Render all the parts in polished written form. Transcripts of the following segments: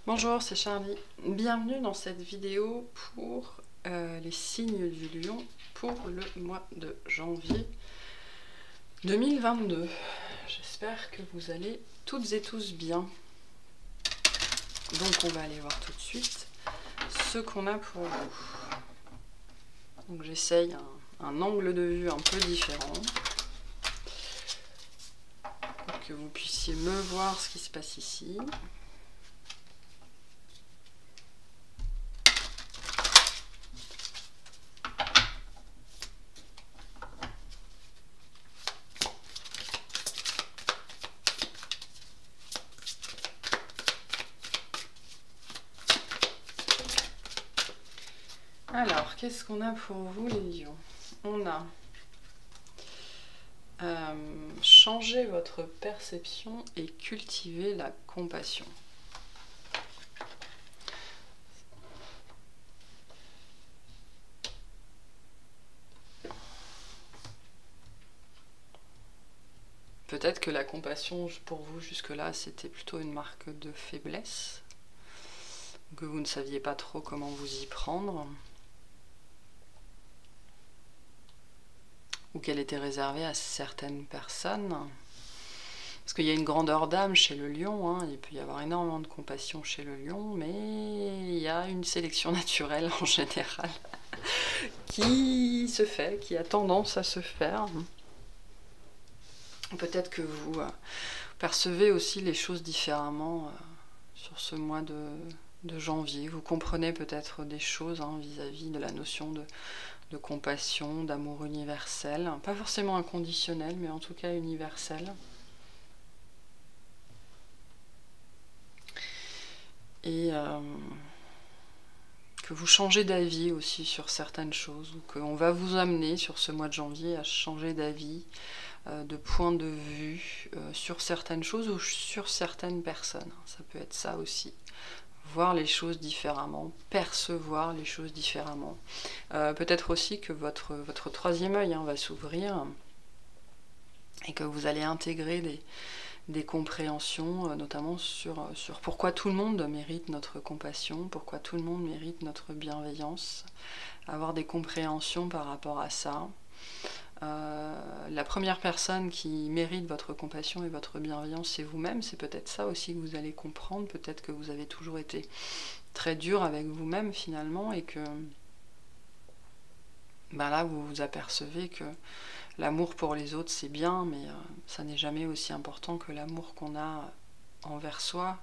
Bonjour, c'est Charlie. Bienvenue dans cette vidéo pour les signes du lion pour le mois de janvier 2022. J'espère que vous allez toutes et tous bien. Donc on va aller voir tout de suite ce qu'on a pour vous. Donc j'essaye un angle de vue un peu différent pour que vous puissiez me voir ce qui se passe ici. Alors, qu'est-ce qu'on a pour vous les lions? On a changer votre perception et cultiver la compassion. Peut-être que la compassion pour vous jusque-là c'était plutôt une marque de faiblesse, que vous ne saviez pas trop comment vous y prendre, ou qu'elle était réservée à certaines personnes. Parce qu'il y a une grandeur d'âme chez le lion, hein. Il peut y avoir énormément de compassion chez le lion, mais il y a une sélection naturelle en général qui se fait, qui a tendance à se faire. Peut-être que vous percevez aussi les choses différemment sur ce mois de janvier. Vous comprenez peut-être des choses vis-à-vis de la notion de compassion, d'amour universel. Pas forcément inconditionnel, mais en tout cas universel. Et que vous changez d'avis aussi sur certaines choses, ou qu'on va vous amener sur ce mois de janvier à changer d'avis, de point de vue sur certaines choses ou sur certaines personnes. Ça peut être ça aussi. Voir les choses différemment, percevoir les choses différemment. Peut-être aussi que votre troisième œil va s'ouvrir et que vous allez intégrer des compréhensions, notamment sur pourquoi tout le monde mérite notre compassion, pourquoi tout le monde mérite notre bienveillance, avoir des compréhensions par rapport à ça. La première personne qui mérite votre compassion et votre bienveillance, c'est vous-même. C'est peut-être ça aussi que vous allez comprendre. Peut-être que vous avez toujours été très dur avec vous-même finalement, et que là vous vous apercevez que l'amour pour les autres c'est bien, mais ça n'est jamais aussi important que l'amour qu'on a envers soi,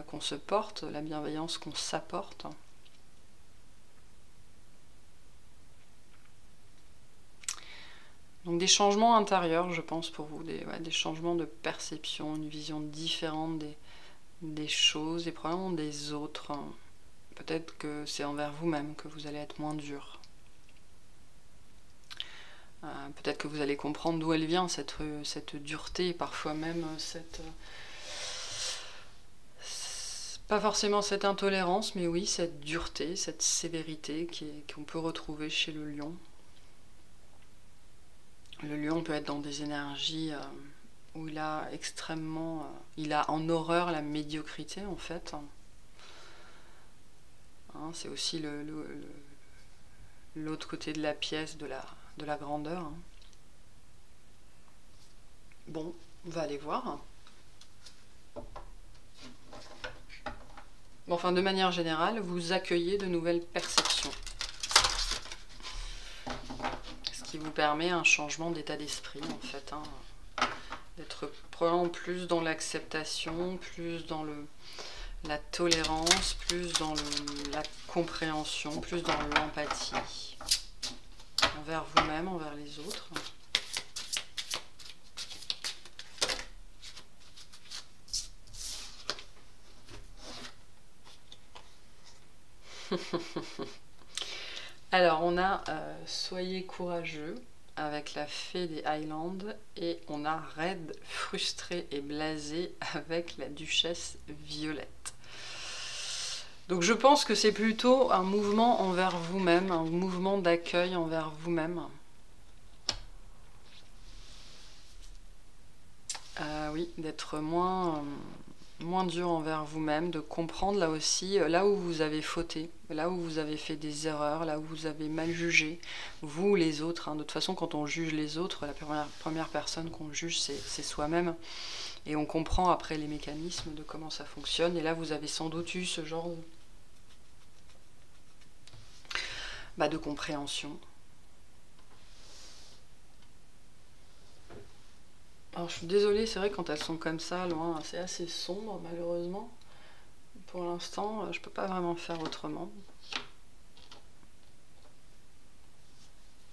qu'on se porte, la bienveillance qu'on s'apporte. Donc des changements intérieurs, je pense, pour vous, des changements de perception, une vision différente des choses et probablement des autres. Peut-être que c'est envers vous-même que vous allez être moins dur. Peut-être que vous allez comprendre d'où elle vient, cette dureté, parfois même pas forcément cette intolérance, mais oui, cette dureté, cette sévérité qu'on peut retrouver chez le lion. Le lion peut être dans des énergies où il a il a en horreur la médiocrité en fait. C'est aussi l'autre côté de la pièce de la grandeur. Bon, on va aller voir. Bon, enfin, de manière générale, vous accueillez de nouvelles perceptions. Qui vous permet un changement d'état d'esprit en fait, d'être probablement plus dans l'acceptation, plus dans la tolérance, plus dans la compréhension, plus dans l'empathie envers vous-même, envers les autres. Alors on a Soyez courageux avec la fée des Highlands, et on a Raide, frustré et blasé avec la duchesse Violette. Donc je pense que c'est plutôt un mouvement envers vous-même, un mouvement d'accueil envers vous-même. Oui, d'être moins moins dur envers vous-même, de comprendre là aussi, là où vous avez fauté, là où vous avez fait des erreurs, là où vous avez mal jugé, vous ou les autres. Hein. De toute façon, quand on juge les autres, la première personne qu'on juge, c'est soi-même. Et on comprend après les mécanismes de comment ça fonctionne. Et là, vous avez sans doute eu ce genre de compréhension. Alors je suis désolée, c'est vrai quand elles sont comme ça, loin, c'est assez sombre malheureusement. Pour l'instant, je peux pas vraiment faire autrement.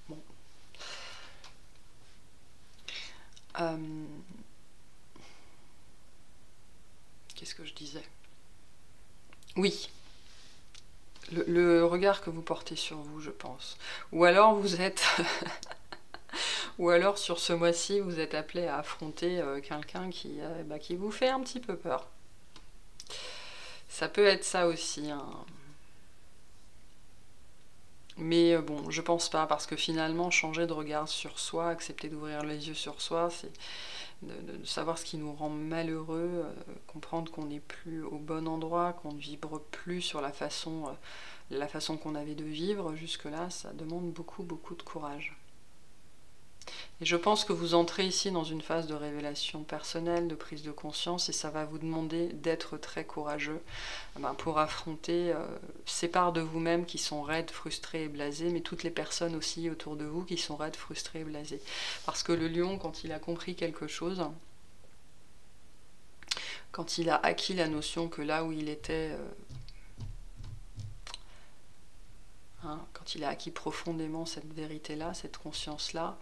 Bon. Qu'est-ce que je disais? Oui. Le regard que vous portez sur vous, je pense. Ou alors vous êtes... Ou alors sur ce mois-ci, vous êtes appelé à affronter quelqu'un qui vous fait un petit peu peur. Ça peut être ça aussi. Hein. Mais bon, je pense pas, parce que finalement, changer de regard sur soi, accepter d'ouvrir les yeux sur soi, c'est de savoir ce qui nous rend malheureux, comprendre qu'on n'est plus au bon endroit, qu'on ne vibre plus sur la façon qu'on avait de vivre jusque-là, ça demande beaucoup, beaucoup de courage. Et je pense que vous entrez ici dans une phase de révélation personnelle, de prise de conscience, et ça va vous demander d'être très courageux pour affronter ces parts de vous-même qui sont raides, frustrées et blasées, mais toutes les personnes aussi autour de vous qui sont raides, frustrées et blasées. Parce que le lion, quand il a compris quelque chose, quand il a acquis la notion que là où il était... quand il a acquis profondément cette vérité-là, cette conscience-là,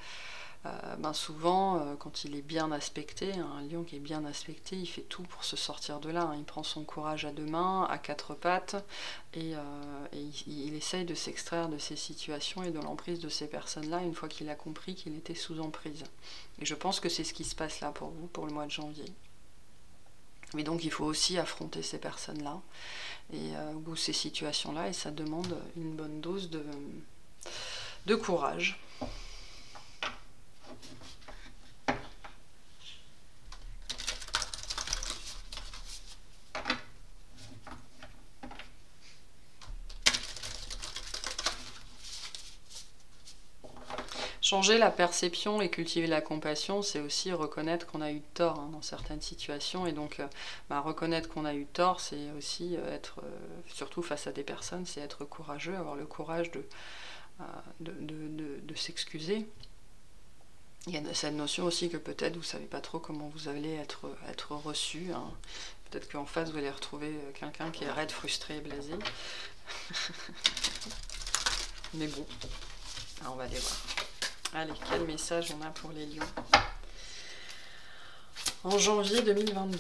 souvent, quand il est bien aspecté, un lion qui est bien aspecté, il fait tout pour se sortir de là. Hein. Il prend son courage à deux mains, à quatre pattes, et il essaye de s'extraire de ces situations et de l'emprise de ces personnes-là, une fois qu'il a compris qu'il était sous emprise. Et je pense que c'est ce qui se passe là pour vous, pour le mois de janvier. Mais donc il faut aussi affronter ces personnes-là, ou ces situations-là, et ça demande une bonne dose de courage. Changer la perception et cultiver la compassion, c'est aussi reconnaître qu'on a eu tort dans certaines situations. Et donc, reconnaître qu'on a eu tort, c'est aussi être, surtout face à des personnes, c'est être courageux, avoir le courage de s'excuser. Il y a cette notion aussi que peut-être vous ne savez pas trop comment vous allez être reçu. Hein. Peut-être qu'en face, vous allez retrouver quelqu'un qui est raide, frustré, blasé. Mais bon, on va aller voir. Allez, quel message on a pour les lions en janvier 2022?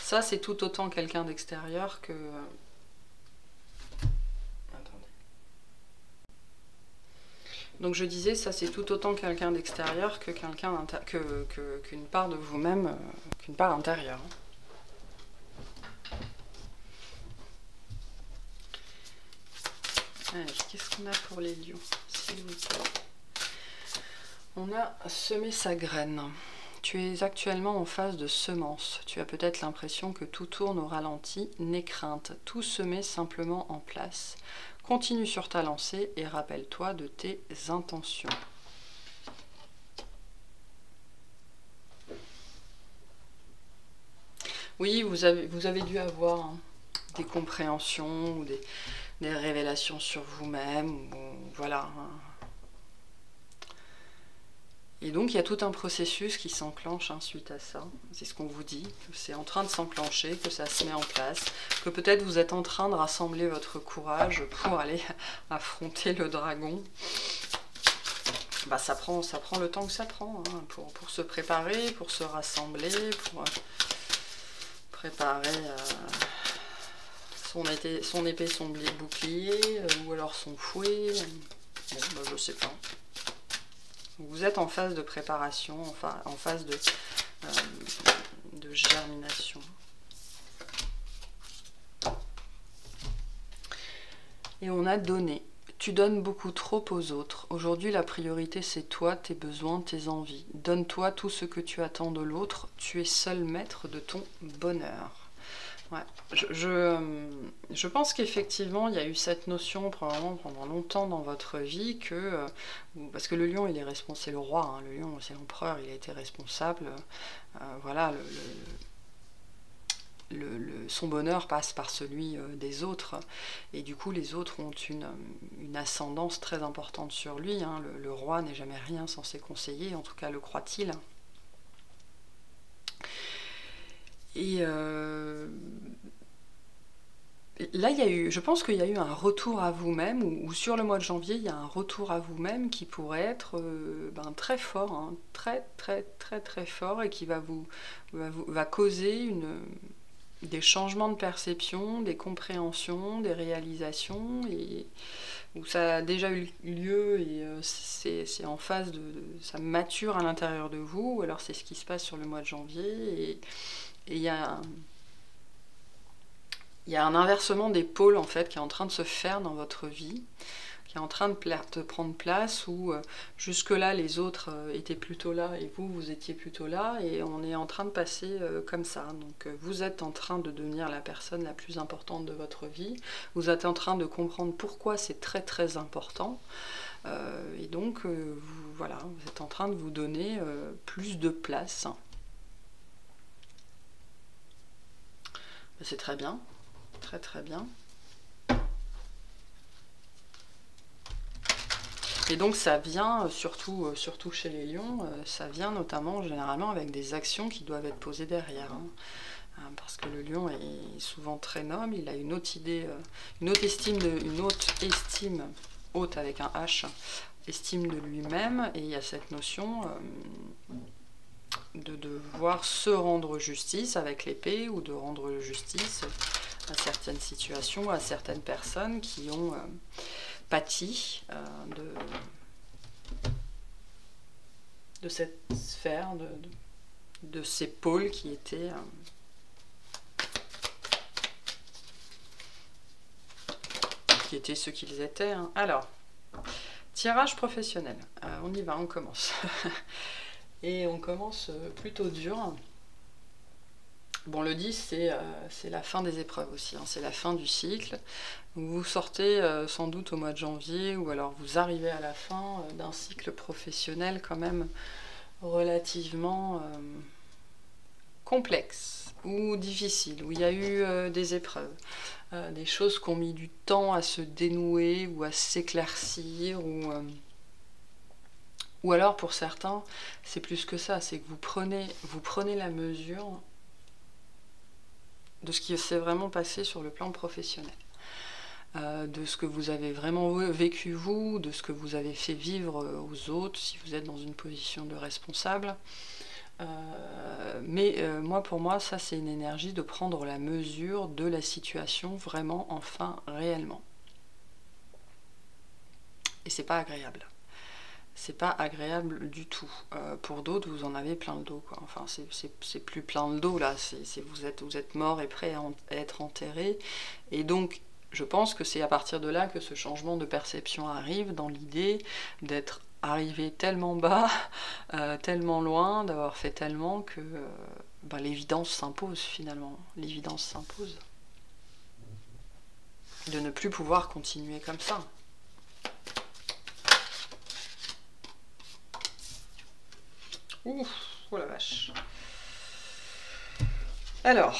Ça, c'est tout autant quelqu'un d'extérieur que... Attendez. Donc je disais, ça c'est tout autant quelqu'un d'extérieur que quelqu'un qu'une part de vous-même, qu'une part intérieure. Allez, qu'est-ce qu'on a pour les lions, s'il vous plaît? On a semé sa graine. Tu es actuellement en phase de semence. Tu as peut-être l'impression que tout tourne au ralenti. N'aie crainte, tout se met simplement en place. Continue sur ta lancée et rappelle-toi de tes intentions. Oui, vous avez dû avoir des compréhensions ou des révélations sur vous-même, voilà. Et donc il y a tout un processus qui s'enclenche suite à ça. C'est ce qu'on vous dit, que c'est en train de s'enclencher, que ça se met en place, que peut-être vous êtes en train de rassembler votre courage pour aller affronter le dragon. Ça prend le temps que ça prend pour se préparer, pour se rassembler, pour préparer... son épée, son bouclier, ou alors son fouet, bon, je sais pas. Vous êtes en phase de préparation, enfin en phase de germination. Et on a donné. Tu donnes beaucoup trop aux autres. Aujourd'hui, la priorité, c'est toi, tes besoins, tes envies. Donne-toi tout ce que tu attends de l'autre. Tu es seul maître de ton bonheur. Ouais. Je pense qu'effectivement, il y a eu cette notion probablement pendant longtemps dans votre vie que... parce que le lion, il est responsable, c'est le roi, hein, le lion, c'est l'empereur, il a été responsable. Voilà, son bonheur passe par celui des autres, et du coup les autres ont une ascendance très importante sur lui, hein. Le roi n'est jamais rien sans ses conseillers, en tout cas le croit-il. Et là, je pense qu'il y a eu un retour à vous-même, ou sur le mois de janvier, il y a un retour à vous-même qui pourrait être très fort, hein, très très très très fort, et qui va causer des changements de perception, des compréhensions, des réalisations, et où ça a déjà eu lieu, et c'est en phase ça mature à l'intérieur de vous. Alors c'est ce qui se passe sur le mois de janvier, et il y a un inversement des pôles en fait qui est en train de se faire dans votre vie, qui est en train de prendre place, où jusque-là les autres étaient plutôt là et vous étiez plutôt là, et on est en train de passer comme ça. Donc vous êtes en train de devenir la personne la plus importante de votre vie, vous êtes en train de comprendre pourquoi c'est très très important, et donc voilà, vous êtes en train de vous donner plus de place. C'est très bien, très très bien. Et donc ça vient, surtout chez les lions, ça vient notamment généralement avec des actions qui doivent être posées derrière, hein. Parce que le lion est souvent très noble, il a une haute idée, une haute estime haute avec un H, estime de lui-même, et il y a cette notion de devoir se rendre justice avec l'épée, ou de rendre justice à certaines situations, à certaines personnes qui ont pâti de cette sphère, de ces pôles qui étaient ce qu'ils étaient, hein. Alors, tirage professionnel, on y va, on commence. Et on commence plutôt dur. Bon, le 10, c'est la fin des épreuves aussi, hein, c'est la fin du cycle. Vous sortez sans doute au mois de janvier, ou alors vous arrivez à la fin d'un cycle professionnel quand même relativement complexe ou difficile, où il y a eu des épreuves, des choses qui ont mis du temps à se dénouer ou à s'éclaircir, ou alors pour certains, c'est plus que ça, c'est que vous prenez la mesure de ce qui s'est vraiment passé sur le plan professionnel, de ce que vous avez vraiment vécu vous, de ce que vous avez fait vivre aux autres, si vous êtes dans une position de responsable. Moi, pour moi, ça c'est une énergie de prendre la mesure de la situation vraiment, enfin, réellement. Et c'est pas agréable. C'est pas agréable du tout. Pour d'autres, vous en avez plein le dos, quoi. Enfin, c'est plus plein le dos, là. Vous êtes mort et prêt à être enterré. Et donc, je pense que c'est à partir de là que ce changement de perception arrive, dans l'idée d'être arrivé tellement bas, tellement loin, d'avoir fait tellement que l'évidence s'impose, finalement. L'évidence s'impose. De ne plus pouvoir continuer comme ça. Ouf, oh la vache. Alors,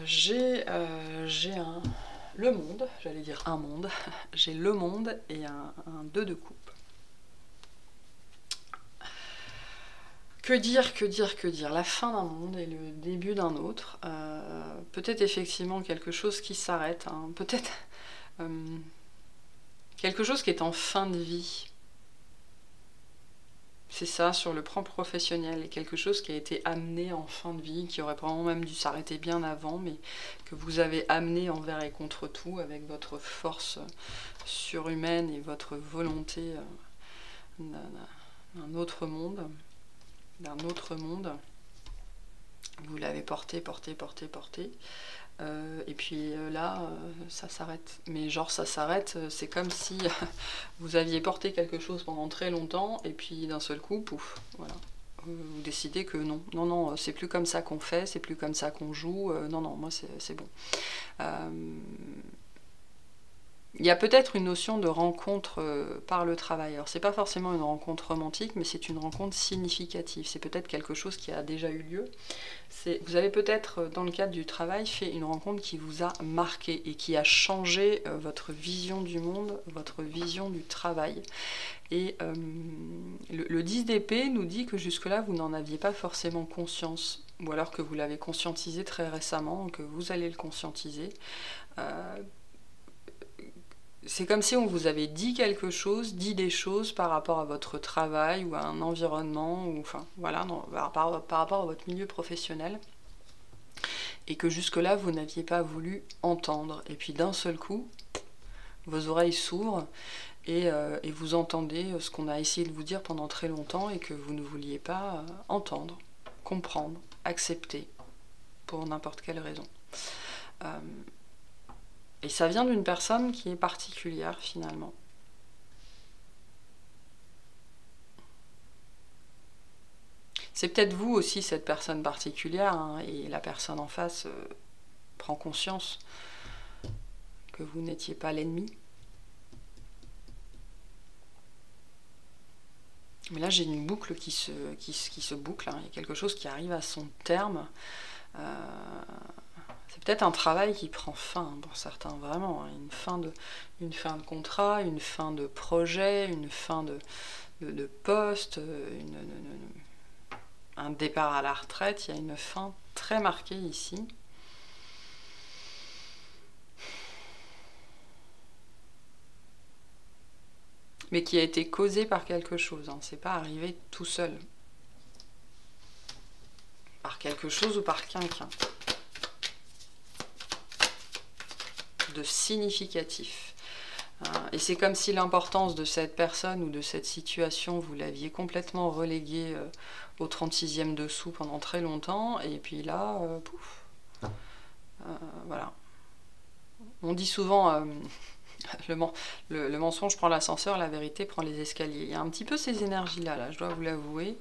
j'ai le monde, j'allais dire un monde, j'ai le monde et un 2 de coupe. Que dire, la fin d'un monde et le début d'un autre. Peut-être effectivement quelque chose qui s'arrête, hein. Peut-être quelque chose qui est en fin de vie. C'est ça, sur le plan professionnel, et quelque chose qui a été amené en fin de vie, qui aurait probablement même dû s'arrêter bien avant, mais que vous avez amené envers et contre tout, avec votre force surhumaine et votre volonté d'un autre monde. Vous l'avez porté, porté, porté, porté. Et puis là, ça s'arrête. Mais genre ça s'arrête, c'est comme si vous aviez porté quelque chose pendant très longtemps, et puis d'un seul coup, pouf, voilà. Vous décidez que non, non, non, c'est plus comme ça qu'on fait, c'est plus comme ça qu'on joue, non, non, moi c'est bon. Il y a peut-être une notion de rencontre par le travail. Alors c'est pas forcément une rencontre romantique, mais c'est une rencontre significative. C'est peut-être quelque chose qui a déjà eu lieu. Vous avez peut-être, dans le cadre du travail, fait une rencontre qui vous a marqué et qui a changé votre vision du monde, votre vision du travail. Et le 10 d'épée nous dit que jusque-là, vous n'en aviez pas forcément conscience, ou alors que vous l'avez conscientisé très récemment, que vous allez le conscientiser. C'est comme si on vous avait dit quelque chose, dit des choses par rapport à votre travail ou à un environnement, ou enfin voilà, non, par rapport à votre milieu professionnel, et que jusque-là vous n'aviez pas voulu entendre. Et puis d'un seul coup, vos oreilles s'ouvrent et vous entendez ce qu'on a essayé de vous dire pendant très longtemps et que vous ne vouliez pas entendre, comprendre, accepter, pour n'importe quelle raison. Et ça vient d'une personne qui est particulière, finalement. C'est peut-être vous aussi, cette personne particulière, hein, et la personne en face prend conscience que vous n'étiez pas l'ennemi. Mais là, j'ai une boucle qui se boucle, hein. Il y a quelque chose qui arrive à son terme. C'est peut-être un travail qui prend fin pour certains, vraiment. Une fin de contrat, une fin de projet, une fin de poste, un départ à la retraite. Il y a une fin très marquée ici. Mais qui a été causée par quelque chose. Hein. C'est pas arrivé tout seul. Par quelque chose ou par quelqu'un. De significatif. Et c'est comme si l'importance de cette personne ou de cette situation, vous l'aviez complètement reléguée au 36e dessous pendant très longtemps, et puis là, pouf. Voilà. On dit souvent, le mensonge prend l'ascenseur, la vérité prend les escaliers. Il y a un petit peu ces énergies-là, là, je dois vous l'avouer.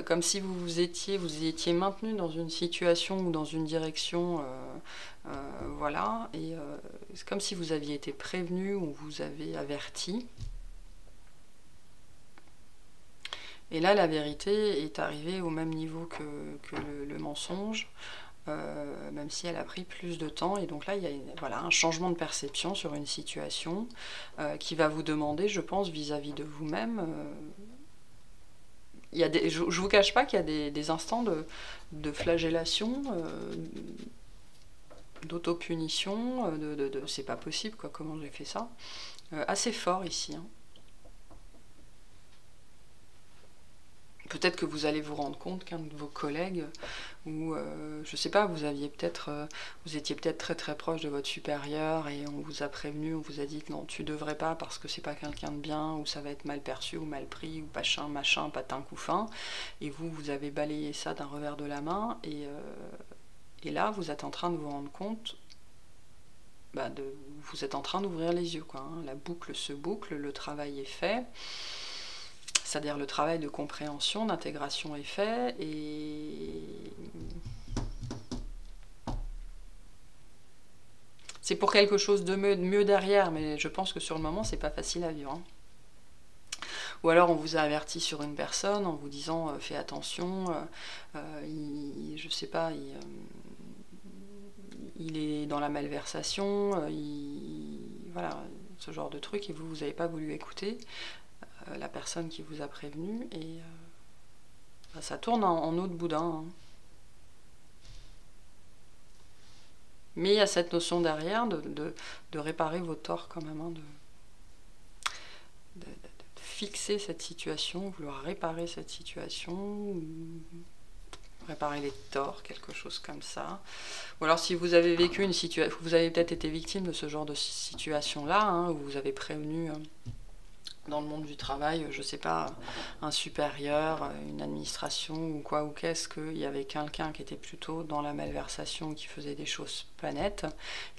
Comme si vous étiez maintenu dans une situation ou dans une direction, voilà, et c'est comme si vous aviez été prévenu ou vous avez averti. Et là, la vérité est arrivée au même niveau que le mensonge. Même si elle a pris plus de temps, et donc là il y a voilà, un changement de perception sur une situation qui va vous demander, je pense, vis-à-vis de vous-même, je vous cache pas qu'il y a des instants de flagellation, d'autopunition, c'est pas possible, quoi, comment j'ai fait ça, assez fort ici, hein. Peut-être que vous allez vous rendre compte qu'un de vos collègues, ou je sais pas, vous étiez peut-être très très proche de votre supérieur et on vous a prévenu, on vous a dit que non, tu devrais pas parce que c'est pas quelqu'un de bien, ou ça va être mal perçu ou mal pris, ou machin, patin, couffin, et vous avez balayé ça d'un revers de la main, et là vous êtes en train de vous rendre compte, vous êtes en train d'ouvrir les yeux, quoi, hein. La boucle se boucle, le travail est fait. C'est-à-dire le travail de compréhension, d'intégration est fait, et c'est pour quelque chose de mieux derrière, mais je pense que sur le moment, c'est pas facile à vivre, hein. Ou alors on vous a averti sur une personne en vous disant fais attention, je sais pas, il est dans la malversation, voilà, ce genre de truc, et vous n'avez pas voulu écouter la personne qui vous a prévenu, et ça tourne en eau de boudin, hein. Mais il y a cette notion derrière de réparer vos torts quand même, hein, de fixer cette situation, vouloir réparer cette situation, réparer les torts, quelque chose comme ça. Ou alors si vous avez vécu une situation, vous avez peut-être été victime de ce genre de situation-là, hein, où vous avez prévenu dans le monde du travail, je sais pas, un supérieur, une administration ou quoi, ou qu'est-ce qu'il y avait quelqu'un qui était plutôt dans la malversation, qui faisait des choses pas nettes,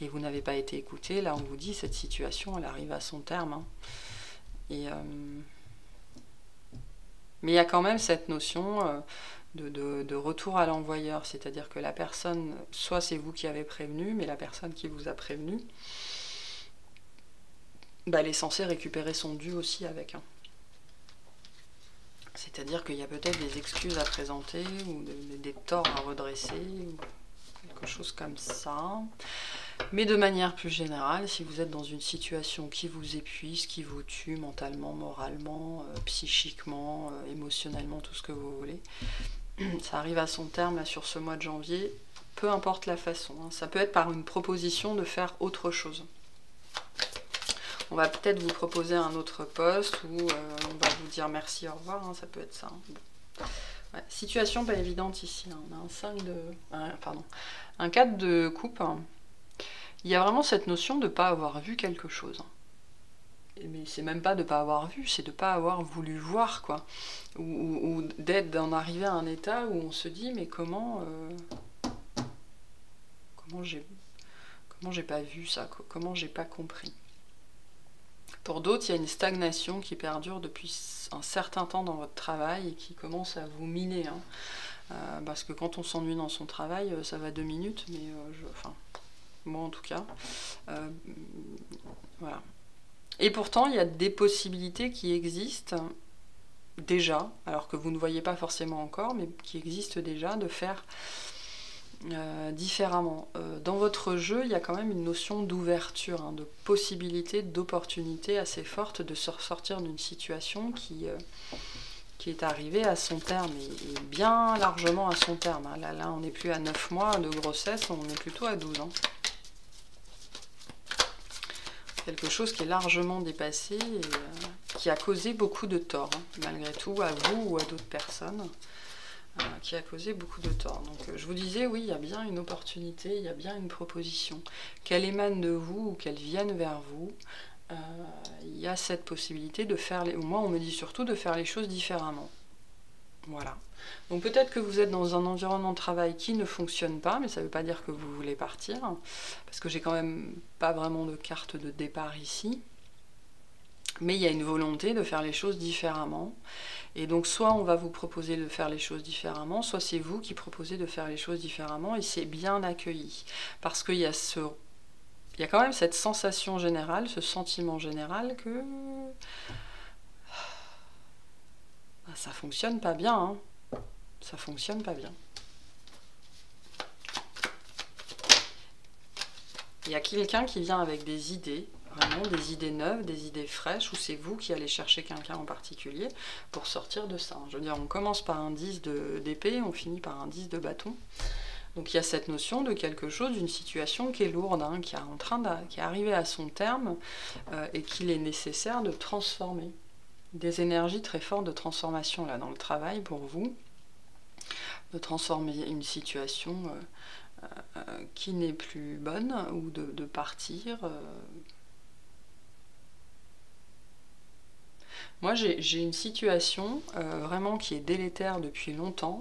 et vous n'avez pas été écouté, là on vous dit cette situation elle arrive à son terme. Hein. Et, mais il y a quand même cette notion de retour à l'envoyeur, c'est-à-dire que la personne, soit c'est vous qui avez prévenu, mais la personne qui vous a prévenu, bah, elle est censée récupérer son dû aussi avec. Hein. C'est-à-dire qu'il y a peut-être des excuses à présenter ou des torts à redresser ou quelque chose comme ça. Mais de manière plus générale, si vous êtes dans une situation qui vous épuise, qui vous tue mentalement, moralement, psychiquement, émotionnellement, tout ce que vous voulez, ça arrive à son terme là, sur ce mois de janvier, peu importe la façon. Hein. Ça peut être par une proposition de faire autre chose. On va peut-être vous proposer un autre poste ou on va vous dire merci, au revoir, hein, ça peut être ça. Bon. Ouais, situation pas évidente ici, hein. On a un 5 de... un 4 de coupe. Hein. Il y a vraiment cette notion de ne pas avoir vu quelque chose. Mais c'est même pas de ne pas avoir vu, c'est de ne pas avoir voulu voir, quoi. Ou d'en arriver à un état où on se dit, mais comment j'ai pas vu ça, comment j'ai pas compris. Pour d'autres, il y a une stagnation qui perdure depuis un certain temps dans votre travail et qui commence à vous miner. Hein. Parce que quand on s'ennuie dans son travail, ça va 2 minutes, mais moi en tout cas. Voilà. Et pourtant, il y a des possibilités qui existent déjà, alors que vous ne voyez pas forcément encore, mais qui existent déjà, de faire différemment. Dans votre jeu, il y a quand même une notion d'ouverture, hein, de possibilité, d'opportunité assez forte de se sortir d'une situation qui est arrivée à son terme, et bien largement à son terme. Hein. Là, on n'est plus à 9 mois de grossesse, on est plutôt à 12 ans. Quelque chose qui est largement dépassé et qui a causé beaucoup de tort, hein, malgré tout, à vous ou à d'autres personnes. Qui a causé beaucoup de tort. Donc je vous disais, oui, il y a bien une opportunité, il y a bien une proposition. Qu'elle émane de vous ou qu'elle vienne vers vous, il y a cette possibilité de faire, moi on me dit surtout de faire les choses différemment. Voilà. Donc peut-être que vous êtes dans un environnement de travail qui ne fonctionne pas, mais ça ne veut pas dire que vous voulez partir, parce que j'ai quand même pas vraiment de carte de départ ici. Mais il y a une volonté de faire les choses différemment. Et donc soit on va vous proposer de faire les choses différemment, soit c'est vous qui proposez de faire les choses différemment, et c'est bien accueilli. Parce qu'il y a il y a quand même cette sensation générale, ce sentiment général que ça fonctionne pas bien. Hein. Ça fonctionne pas bien. Il y a quelqu'un qui vient avec des idées, vraiment des idées neuves, des idées fraîches, ou c'est vous qui allez chercher quelqu'un en particulier pour sortir de ça. Je veux dire, on commence par un 10 d'épée, on finit par un 10 de bâton. Donc il y a cette notion de quelque chose, d'une situation qui est lourde, hein, qui est arrivée à son terme et qu'il est nécessaire de transformer. Des énergies très fortes de transformation là dans le travail pour vous, de transformer une situation qui n'est plus bonne, ou de partir. Moi, j'ai une situation vraiment qui est délétère depuis longtemps.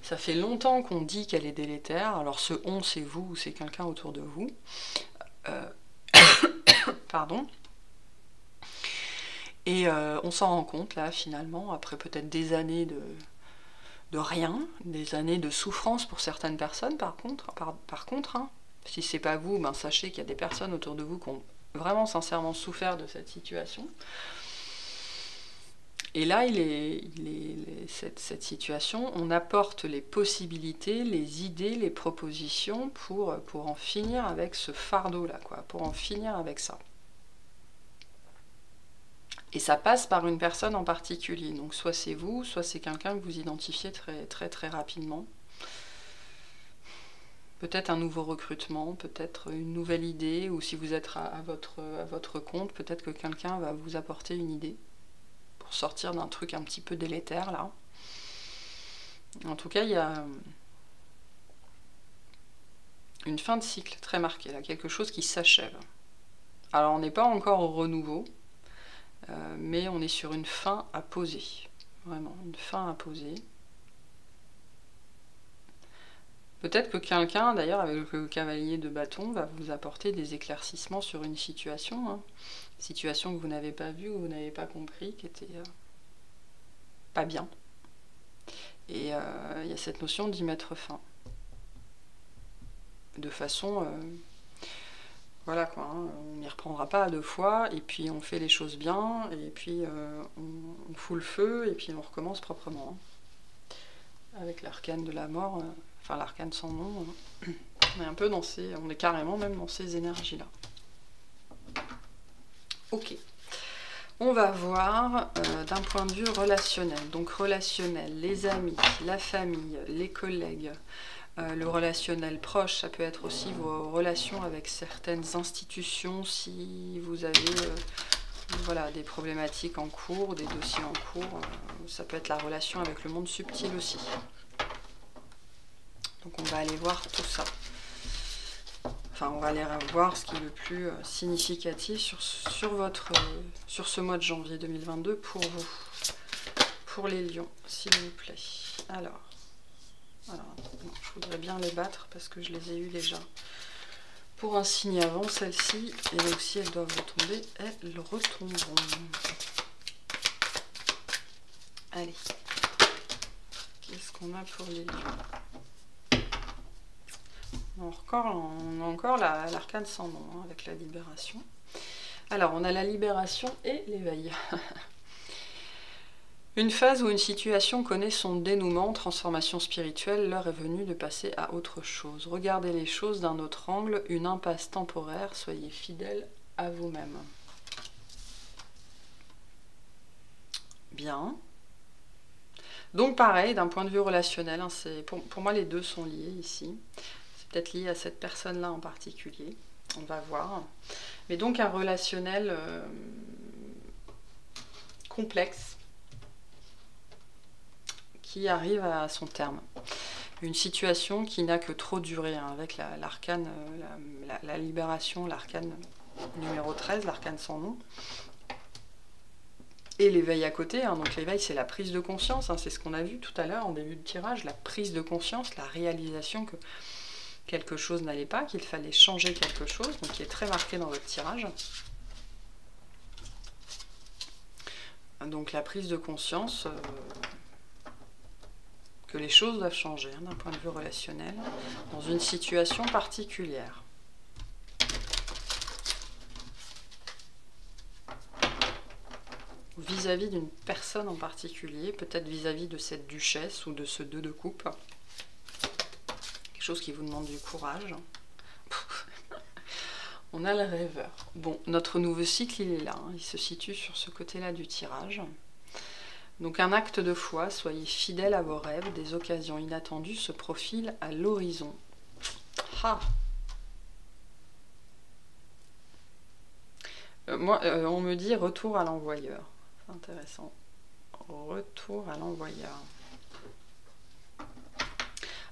Ça fait longtemps qu'on dit qu'elle est délétère. Alors ce « on », c'est vous ou c'est quelqu'un autour de vous. Pardon. Et on s'en rend compte, là, finalement, après peut-être des années de rien, des années de souffrance pour certaines personnes, par contre. Hein. Si c'est pas vous, ben, sachez qu'il y a des personnes autour de vous qui ont vraiment sincèrement souffert de cette situation. Et là, cette situation, on apporte les possibilités, les idées, les propositions pour en finir avec ce fardeau-là, quoi, pour en finir avec ça. Et ça passe par une personne en particulier. Donc soit c'est vous, soit c'est quelqu'un que vous identifiez très, très, très rapidement. Peut-être un nouveau recrutement, peut-être une nouvelle idée, ou si vous êtes à votre compte, peut-être que quelqu'un va vous apporter une idée pour sortir d'un truc un petit peu délétère, là. En tout cas, il y a une fin de cycle très marquée, là, quelque chose qui s'achève. Alors, on n'est pas encore au renouveau, mais on est sur une fin à poser. Vraiment, une fin à poser. Peut-être que quelqu'un, d'ailleurs, avec le cavalier de bâton, va vous apporter des éclaircissements sur une situation. Hein. Situation que vous n'avez pas vue ou vous n'avez pas compris, qui était pas bien. Et il y a cette notion d'y mettre fin. De façon... voilà quoi, hein, on n'y reprendra pas à 2 fois, et puis on fait les choses bien, et puis on fout le feu, et puis on recommence proprement. Hein. Avec l'arcane de la mort... enfin l'arcane sans nom, on est un peu dans ces, on est carrément même dans ces énergies-là. Ok, on va voir d'un point de vue relationnel. Donc relationnel, les amis, la famille, les collègues, le relationnel proche, ça peut être aussi vos relations avec certaines institutions, si vous avez voilà, des problématiques en cours, des dossiers en cours, ça peut être la relation avec le monde subtil aussi. Donc on va aller voir tout ça. Enfin, on va aller voir ce qui est le plus significatif sur ce mois de janvier 2022 pour vous. Pour les lions, s'il vous plaît. Alors, je voudrais bien les battre parce que je les ai eues déjà. Pour un signe avant, celle-ci, et donc si elles doivent retomber, elles retomberont. Allez. Qu'est-ce qu'on a pour les lions? On a encore l'arcane sans nom, hein, avec la libération. Alors, on a la libération et l'éveil. Une phase où une situation connaît son dénouement, transformation spirituelle, l'heure est venue de passer à autre chose. Regardez les choses d'un autre angle, une impasse temporaire, soyez fidèles à vous-même. Bien. Donc pareil, d'un point de vue relationnel, hein, pour moi les deux sont liés ici. C'est peut-être lié à cette personne-là en particulier, on va voir. Mais donc un relationnel complexe, qui arrive à son terme. Une situation qui n'a que trop duré, hein, avec l'arcane, la libération, l'arcane numéro 13, l'arcane sans nom. Et l'éveil à côté, hein, donc l'éveil c'est la prise de conscience, hein, c'est ce qu'on a vu tout à l'heure en début de tirage, la prise de conscience, la réalisation que quelque chose n'allait pas, qu'il fallait changer quelque chose, donc qui est très marqué dans votre tirage. Donc la prise de conscience que les choses doivent changer, hein, d'un point de vue relationnel, dans une situation particulière. Vis-à-vis d'une personne en particulier, peut-être vis-à-vis de cette duchesse ou de ce 2 de coupe. Quelque chose qui vous demande du courage. On a le rêveur. Bon, notre nouveau cycle, il est là, hein, il se situe sur ce côté-là du tirage. Donc un acte de foi, soyez fidèles à vos rêves, des occasions inattendues se profilent à l'horizon. Ah. Moi, on me dit retour à l'envoyeur. C'est intéressant. Retour à l'envoyeur.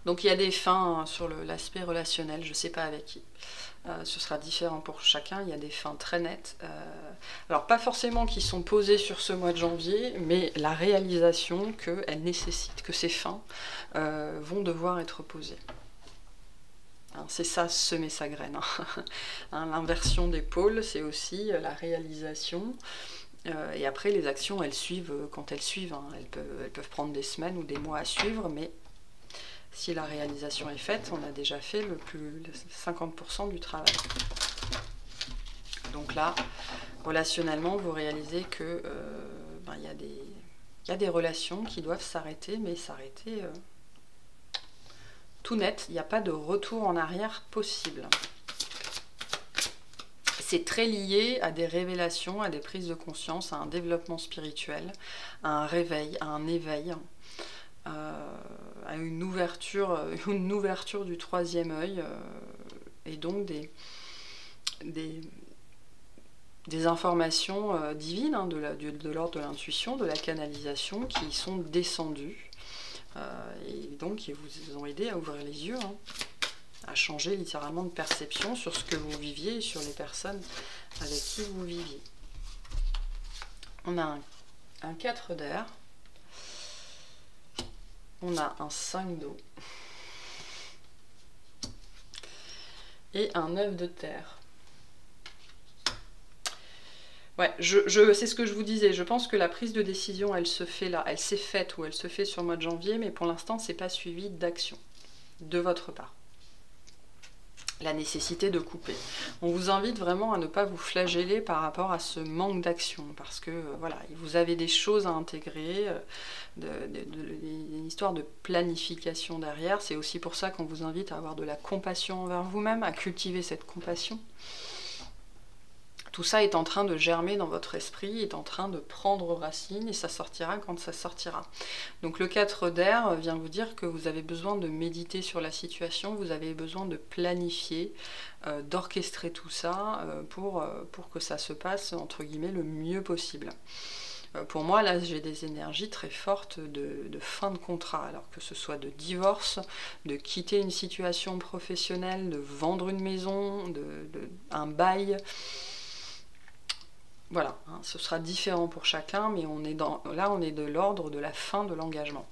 Donc il y a des fins hein, sur l'aspect relationnel, je ne sais pas avec qui. Ce sera différent pour chacun, il y a des fins très nettes. Alors pas forcément qui sont posées sur ce mois de janvier, mais la réalisation qu'elles nécessitent, que ces fins vont devoir être posées. Hein, c'est ça, semer sa graine. Hein, l'inversion des pôles, c'est aussi la réalisation. Et après, les actions, elles suivent quand elles suivent. Hein. Elles peuvent prendre des semaines ou des mois à suivre, mais si la réalisation est faite, on a déjà fait le 50% du travail. Donc là, relationnellement, vous réalisez que y a des relations qui doivent s'arrêter, mais s'arrêter tout net. Il n'y a pas de retour en arrière possible. C'est très lié à des révélations, à des prises de conscience, à un développement spirituel, à un réveil, à un éveil. À une ouverture du troisième œil et donc des informations divines hein, de l'ordre de l'intuition, de la canalisation qui sont descendues et donc qui vous ont aidé à ouvrir les yeux, hein, à changer littéralement de perception sur ce que vous viviez et sur les personnes avec qui vous viviez. On a un 4 d'air. On a un 5 d'eau. Et un 9 de terre. Ouais, c'est ce que je vous disais. Je pense que la prise de décision, elle se fait là. Elle s'est faite ou elle se fait sur le mois de janvier, mais pour l'instant, c'est pas suivi d'action de votre part. La nécessité de couper. On vous invite vraiment à ne pas vous flageller par rapport à ce manque d'action, parce que voilà, vous avez des choses à intégrer, une histoire de planification derrière. C'est aussi pour ça qu'on vous invite à avoir de la compassion envers vous-même, à cultiver cette compassion. Tout ça est en train de germer dans votre esprit, est en train de prendre racine et ça sortira quand ça sortira. Donc le 4 d'air vient vous dire que vous avez besoin de méditer sur la situation, vous avez besoin de planifier, d'orchestrer tout ça pour que ça se passe entre guillemets le mieux possible. Pour moi, là, j'ai des énergies très fortes de fin de contrat, alors que ce soit de divorce, de quitter une situation professionnelle, de vendre une maison, un bail. Voilà, hein, ce sera différent pour chacun, mais là on est de l'ordre de la fin de l'engagement.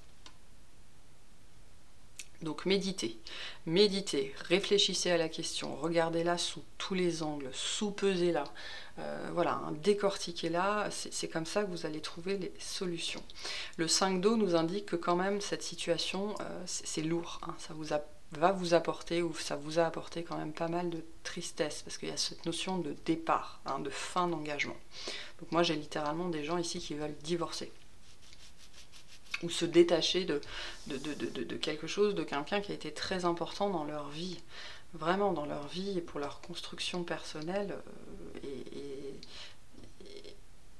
Donc méditez, réfléchissez à la question, regardez-la sous tous les angles, sous-pesez-la, voilà, hein, décortiquez-la, c'est comme ça que vous allez trouver les solutions. Le 5 d'eau nous indique que quand même cette situation, c'est lourd, hein, ça va vous apporter, ou ça vous a apporté quand même pas mal de tristesse, parce qu'il y a cette notion de départ, hein, de fin d'engagement. Donc moi j'ai littéralement des gens ici qui veulent divorcer, ou se détacher de quelque chose, de quelqu'un qui a été très important dans leur vie, vraiment dans leur vie et pour leur construction personnelle,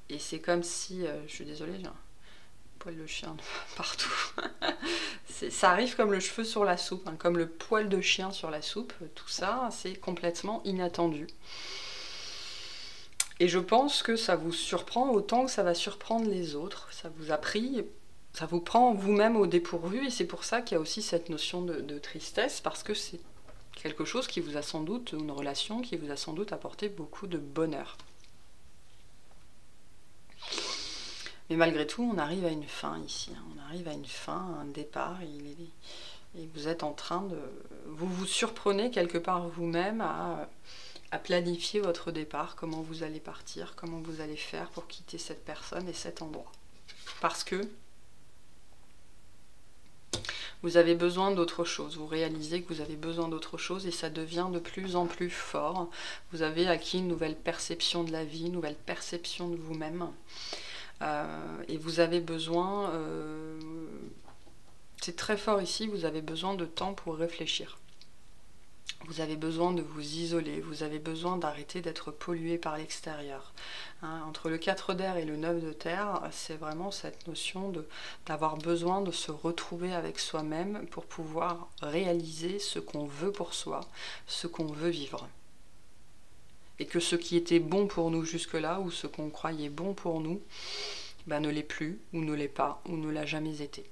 et c'est comme si, je suis désolée, j'ai un poil de chien partout. Ça arrive comme le cheveu sur la soupe, hein, comme le poil de chien sur la soupe, tout ça, c'est complètement inattendu. Et je pense que ça vous surprend autant que ça va surprendre les autres. Ça vous a pris, ça vous prend vous-même au dépourvu, et c'est pour ça qu'il y a aussi cette notion de tristesse, parce que c'est quelque chose qui vous a sans doute, une relation qui vous a sans doute apporté beaucoup de bonheur. Mais malgré tout, on arrive à une fin ici, hein. On arrive à une fin, à un départ, et vous êtes en train de... Vous vous surprenez quelque part vous-même à planifier votre départ, comment vous allez partir, comment vous allez faire pour quitter cette personne et cet endroit. Parce que vous avez besoin d'autre chose, vous réalisez que vous avez besoin d'autre chose et ça devient de plus en plus fort. Vous avez acquis une nouvelle perception de la vie, une nouvelle perception de vous-même. Et vous avez besoin, c'est très fort ici, vous avez besoin de temps pour réfléchir. Vous avez besoin de vous isoler, vous avez besoin d'arrêter d'être pollué par l'extérieur. Hein, entre le 4 d'air et le 9 de terre, c'est vraiment cette notion d'avoir besoin de se retrouver avec soi-même pour pouvoir réaliser ce qu'on veut pour soi, ce qu'on veut vivre. Et que ce qui était bon pour nous jusque-là, ou ce qu'on croyait bon pour nous, ben ne l'est plus, ou ne l'est pas, ou ne l'a jamais été.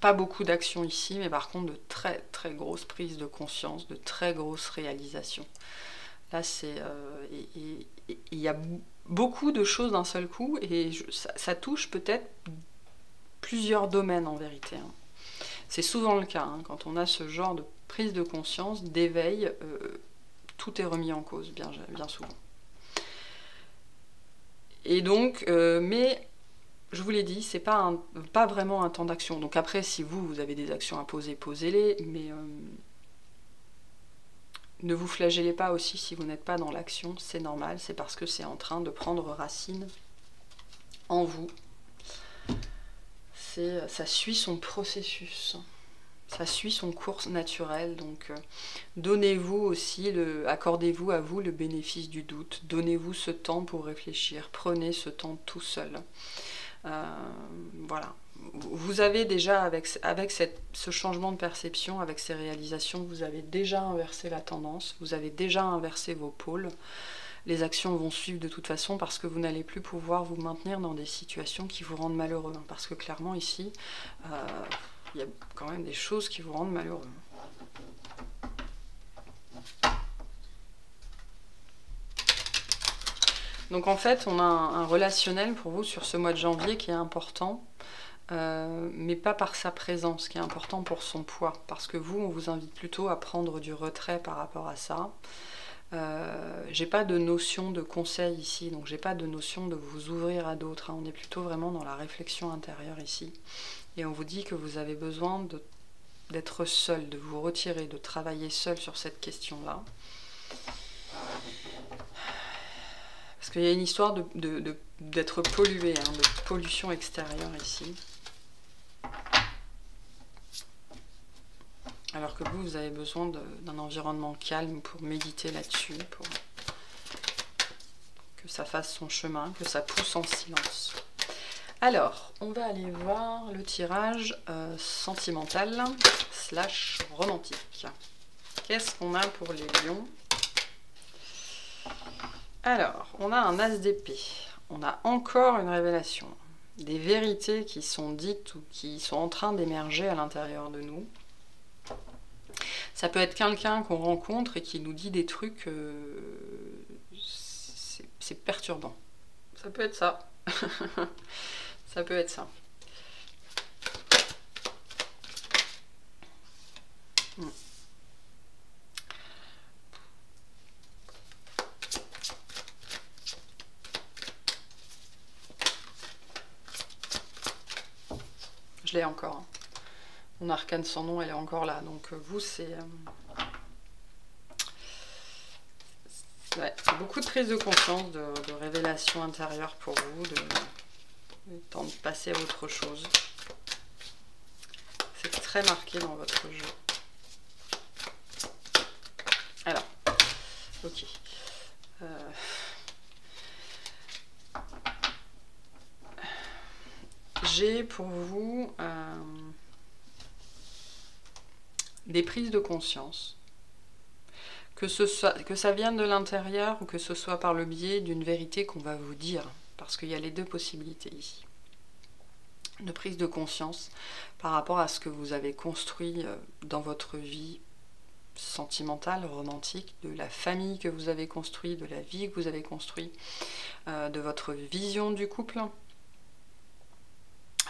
Pas beaucoup d'actions ici, mais par contre de très très grosses prises de conscience, de très grosses réalisations. Là, c'est il y a beaucoup de choses d'un seul coup, et ça touche peut-être plusieurs domaines en vérité. Hein. C'est souvent le cas, hein, quand on a ce genre de prise de conscience, d'éveil, tout est remis en cause, bien souvent. Et donc, mais je vous l'ai dit, c'est pas vraiment un temps d'action. Donc après, si vous avez des actions à poser, posez-les, mais ne vous flagellez pas aussi si vous n'êtes pas dans l'action, c'est normal, c'est parce que c'est en train de prendre racine en vous. Ça suit son processus, ça suit son cours naturel, donc donnez-vous aussi, accordez-vous à vous le bénéfice du doute, donnez-vous ce temps pour réfléchir, prenez ce temps tout seul. Voilà. Vous avez déjà, avec ce changement de perception, avec ces réalisations, vous avez déjà inversé la tendance, vous avez déjà inversé vos pôles. Les actions vont suivre de toute façon parce que vous n'allez plus pouvoir vous maintenir dans des situations qui vous rendent malheureux. Parce que clairement ici, il y a quand même des choses qui vous rendent malheureux. Donc en fait, on a un relationnel pour vous sur ce mois de janvier qui est important, mais pas par sa présence, qui est important pour son poids. Parce que vous, on vous invite plutôt à prendre du retrait par rapport à ça. J'ai pas de notion de conseil ici, donc j'ai pas de notion de vous ouvrir à d'autres. Hein. On est plutôt vraiment dans la réflexion intérieure ici. Et on vous dit que vous avez besoin d'être seul, de vous retirer, de travailler seul sur cette question-là. Parce qu'il y a une histoire d'être pollué, hein, de pollution extérieure ici. Alors que vous avez besoin d'un environnement calme pour méditer là-dessus, pour que ça fasse son chemin, que ça pousse en silence. Alors, on va aller voir le tirage sentimental / romantique. Qu'est-ce qu'on a pour les lions? Alors, on a un as d'épée. On a encore une révélation. Des vérités qui sont dites ou qui sont en train d'émerger à l'intérieur de nous. Ça peut être quelqu'un qu'on rencontre et qui nous dit des trucs... c'est perturbant. Ça peut être ça. Ça peut être ça. Je l'ai encore. Mon arcane sans nom, elle est encore là. Donc vous, c'est... Ouais, beaucoup de prise de conscience, de révélation intérieure pour vous, de temps de passer à autre chose. C'est très marqué dans votre jeu. Alors, ok. J'ai pour vous des prises de conscience. Que ça vienne de l'intérieur ou que ce soit par le biais d'une vérité qu'on va vous dire. Parce qu'il y a les deux possibilités ici. De prise de conscience par rapport à ce que vous avez construit dans votre vie sentimentale, romantique, de la famille que vous avez construite, de la vie que vous avez construite, de votre vision du couple.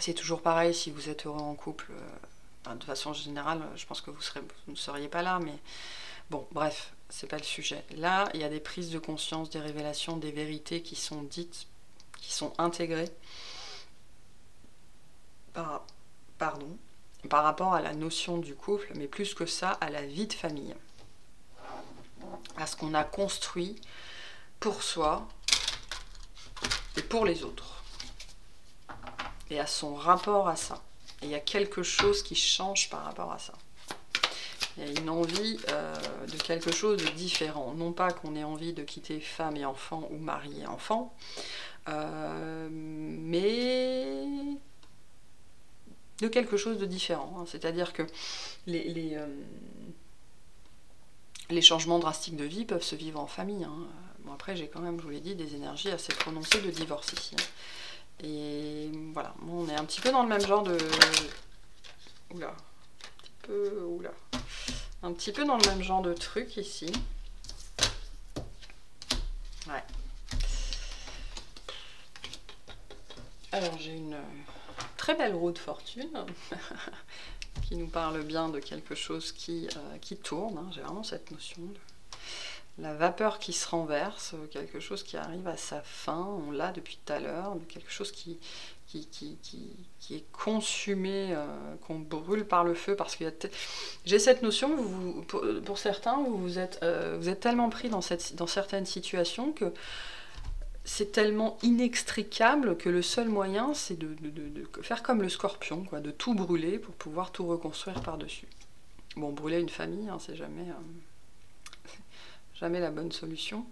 C'est toujours pareil si vous êtes heureux en couple. De façon générale, je pense que vous ne seriez pas là, mais bon, bref, c'est pas le sujet. Là, il y a des prises de conscience, des révélations, des vérités qui sont dites, qui sont intégrées par rapport à la notion du couple, mais plus que ça, à la vie de famille. À ce qu'on a construit pour soi et pour les autres. Et à son rapport à ça. Et il y a quelque chose qui change par rapport à ça. Il y a une envie de quelque chose de différent. Non pas qu'on ait envie de quitter femme et enfant ou mari et enfant, mais de quelque chose de différent. C'est-à-dire que les changements drastiques de vie peuvent se vivre en famille. Hein. Bon, après, j'ai quand même, je vous l'ai dit, des énergies assez prononcées de divorce ici. Hein. Et voilà, bon, on est un petit peu dans le même genre de... Oula, un petit peu dans le même genre de truc ici. Ouais. Alors j'ai une très belle roue de fortune qui nous parle bien de quelque chose qui tourne. Hein. J'ai vraiment cette notion de la vapeur qui se renverse, quelque chose qui arrive à sa fin, on l'a depuis tout à l'heure, quelque chose qui est consumé, qu'on brûle par le feu, parce qu'il y a j'ai cette notion, pour certains, vous êtes tellement pris dans certaines situations que c'est tellement inextricable que le seul moyen, c'est de faire comme le scorpion, quoi, de tout brûler pour pouvoir tout reconstruire par-dessus. Bon, brûler une famille, hein, c'est jamais la bonne solution.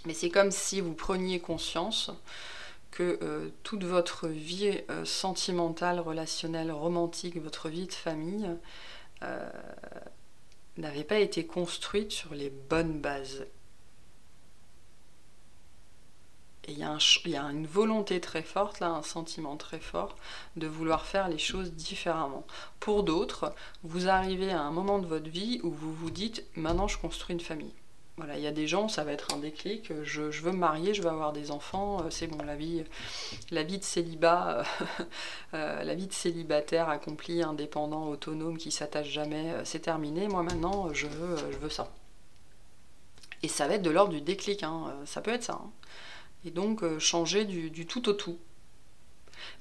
Mais c'est comme si vous preniez conscience que toute votre vie sentimentale, relationnelle, romantique, votre vie de famille n'avait pas été construite sur les bonnes bases. Et il y a une volonté très forte, là, un sentiment très fort de vouloir faire les choses différemment. Pour d'autres, vous arrivez à un moment de votre vie où vous vous dites « maintenant je construis une famille ». Voilà, il y a des gens, ça va être un déclic, je veux me marier, je veux avoir des enfants, c'est bon, la vie de célibat, la vie de célibataire accompli, indépendant, autonome, qui s'attache jamais, c'est terminé, moi maintenant je veux ça. Et ça va être de l'ordre du déclic, hein, ça peut être ça. Hein. Et donc changer du tout au tout.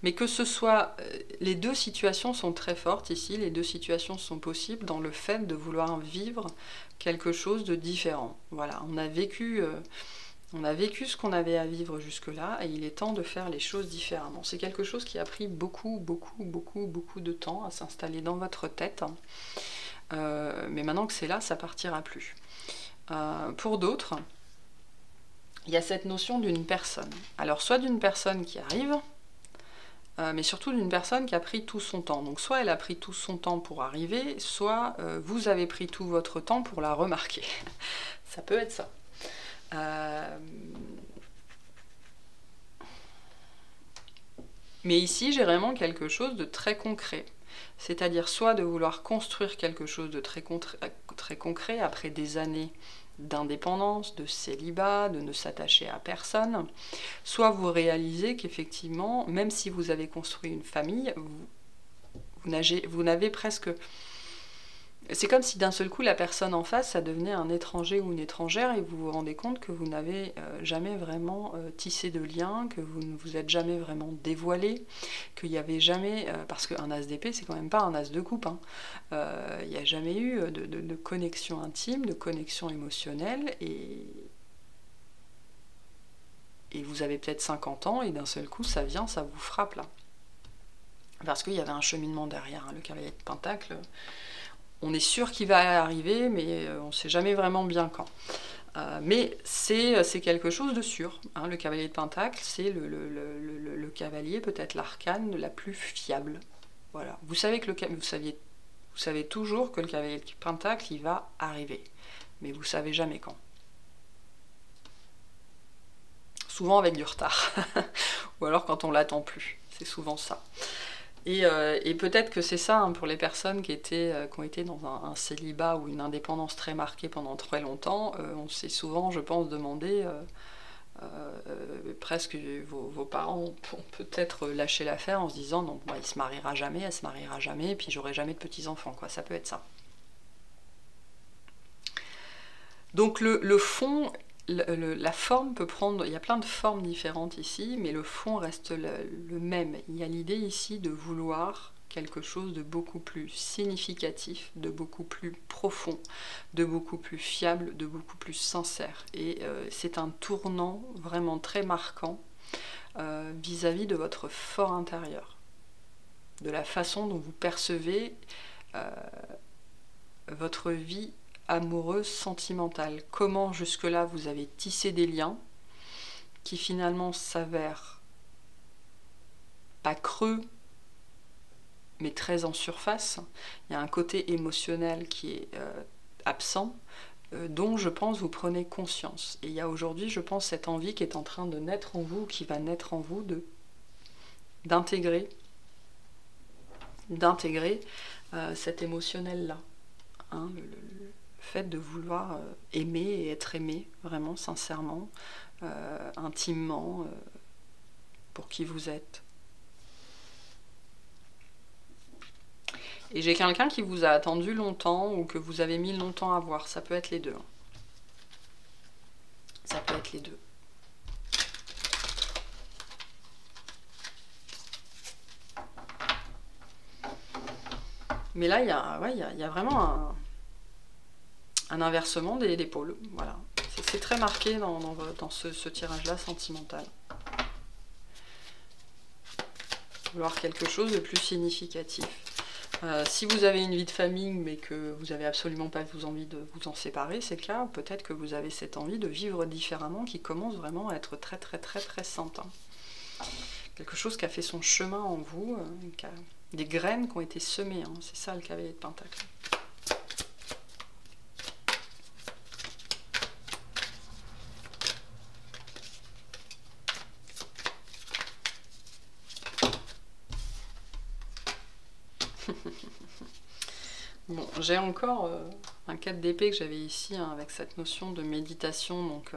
Mais que ce soit, les deux situations sont très fortes ici, les deux situations sont possibles dans le fait de vouloir vivre quelque chose de différent. Voilà, on a vécu ce qu'on avait à vivre jusque-là et il est temps de faire les choses différemment. C'est quelque chose qui a pris beaucoup de temps à s'installer dans votre tête. Mais maintenant que c'est là, ça partira plus. Pour d'autres, il y a cette notion d'une personne. Alors soit d'une personne qui arrive, mais surtout d'une personne qui a pris tout son temps. Donc soit elle a pris tout son temps pour arriver, soit vous avez pris tout votre temps pour la remarquer. Ça peut être ça. Mais ici, j'ai vraiment quelque chose de très concret. C'est-à-dire soit de vouloir construire quelque chose de très concret après des années d'indépendance, de célibat, de ne s'attacher à personne, soit vous réalisez qu'effectivement, même si vous avez construit une famille, vous n'avez presque... C'est comme si d'un seul coup, la personne en face, ça devenait un étranger ou une étrangère et vous vous rendez compte que vous n'avez jamais vraiment tissé de lien, que vous ne vous êtes jamais vraiment dévoilé, qu'il n'y avait jamais... parce qu'un as d'épée, c'est quand même pas un as de coupe. Hein. Il n'y a jamais eu de connexion intime, de connexion émotionnelle et vous avez peut-être 50 ans et d'un seul coup, ça vient, ça vous frappe là. Parce qu'il y avait un cheminement derrière, hein, le cavalier de Pentacle... On est sûr qu'il va arriver, mais on ne sait jamais vraiment bien quand. Mais c'est quelque chose de sûr. Hein. Le cavalier de Pentacle, c'est le cavalier, peut-être l'arcane la plus fiable. Voilà. Vous savez que vous savez toujours que le cavalier de Pentacle, il va arriver. Mais vous ne savez jamais quand. Souvent avec du retard. Ou alors quand on ne l'attend plus. C'est souvent ça. Et peut-être que c'est ça, hein, pour les personnes qui ont été dans un célibat ou une indépendance très marquée pendant très longtemps, on s'est souvent, je pense, demandé, presque vos parents ont peut-être lâché l'affaire en se disant non, bah, il se mariera jamais, elle se mariera jamais, et puis j'aurai jamais de petits-enfants, quoi. Ça peut être ça. Donc le fond... la forme peut prendre, il y a plein de formes différentes ici, mais le fond reste le même. Il y a l'idée ici de vouloir quelque chose de beaucoup plus significatif, de beaucoup plus profond, de beaucoup plus fiable, de beaucoup plus sincère. Et c'est un tournant vraiment très marquant vis-à-vis de votre fort intérieur, de la façon dont vous percevez votre vie amoureuse, sentimentale. Comment jusque-là vous avez tissé des liens qui finalement s'avèrent pas creux, mais très en surface. Il y a un côté émotionnel qui est absent, dont je pense vous prenez conscience. Et il y a aujourd'hui, je pense, cette envie qui est en train de naître en vous, qui va naître en vous, d'intégrer cet émotionnel-là. Hein, le fait de vouloir aimer et être aimé, vraiment, sincèrement, intimement, pour qui vous êtes. Et j'ai quelqu'un qui vous a attendu longtemps ou que vous avez mis longtemps à voir. Ça peut être les deux. Ça peut être les deux. Mais là, il y a vraiment un inversement des pôles. Voilà. C'est très marqué dans ce tirage-là sentimental. Vouloir quelque chose de plus significatif. Si vous avez une vie de famille, mais que vous n'avez absolument pas envie de vous en séparer, c'est le cas. Peut-être que vous avez cette envie de vivre différemment qui commence vraiment à être très sainte. Hein. Quelque chose qui a fait son chemin en vous, des graines qui ont été semées. Hein. C'est ça le cavalier de Pentacle. Bon, j'ai encore un 4 d'épée que j'avais ici, hein, avec cette notion de méditation. Donc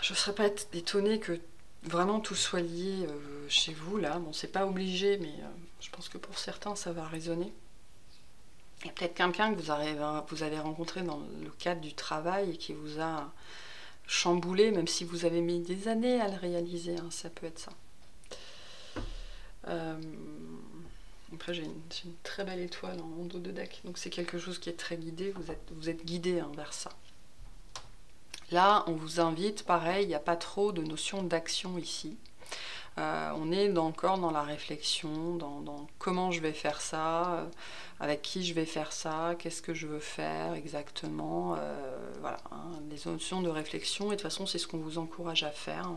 je ne serais pas étonnée que vraiment tout soit lié chez vous là. Bon, c'est pas obligé, mais je pense que pour certains ça va résonner. Il y a peut-être quelqu'un que vous avez rencontré dans le cadre du travail et qui vous a chamboulé, même si vous avez mis des années à le réaliser, hein, ça peut être ça. Après j'ai une très belle étoile en dos de deck, donc c'est quelque chose qui est très guidé, vous êtes guidé, hein, vers ça. Là on vous invite, pareil, il n'y a pas trop de notion d'action ici. On est encore dans la réflexion, dans comment je vais faire ça, avec qui je vais faire ça, qu'est-ce que je veux faire exactement, voilà, hein, des notions de réflexion, et de toute façon c'est ce qu'on vous encourage à faire,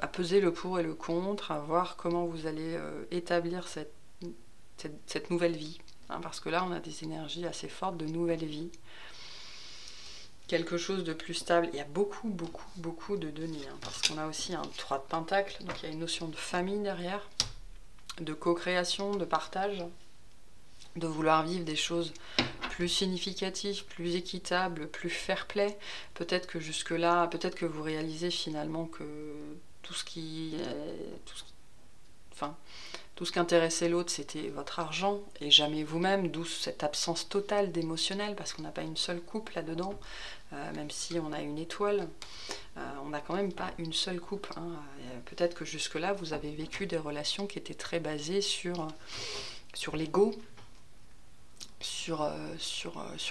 à peser le pour et le contre, à voir comment vous allez établir cette nouvelle vie, hein, parce que là on a des énergies assez fortes de nouvelle vie, quelque chose de plus stable. Il y a beaucoup de deniers, hein, parce qu'on a aussi un 3 de pentacle, donc il y a une notion de famille derrière, de co-création, de partage, de vouloir vivre des choses plus significatives, plus équitables, plus fair-play. Peut-être que jusque-là, peut-être que vous réalisez finalement que tout ce qui intéressait l'autre, c'était votre argent et jamais vous-même, d'où cette absence totale d'émotionnel, parce qu'on n'a pas une seule coupe là-dedans, même si on a une étoile, on n'a quand même pas une seule coupe, hein. Peut-être que jusque-là, vous avez vécu des relations qui étaient très basées sur l'ego, sur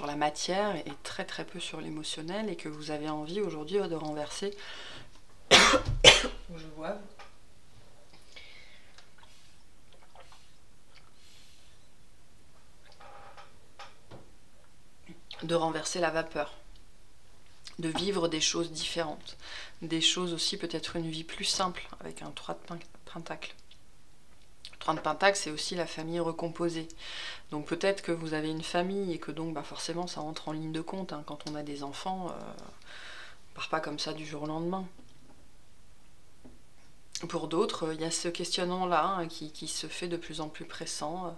la matière, et très peu sur l'émotionnel, et que vous avez envie aujourd'hui de renverser. Je vois. De renverser la vapeur, de vivre des choses différentes, des choses aussi, peut-être une vie plus simple, avec un 3 de pentacle. Le 3 de pentacle, c'est aussi la famille recomposée. Donc peut-être que vous avez une famille et que donc forcément ça entre en ligne de compte, hein. Quand on a des enfants, on part pas comme ça du jour au lendemain. Pour d'autres, il y a ce questionnement-là, hein, qui se fait de plus en plus pressant.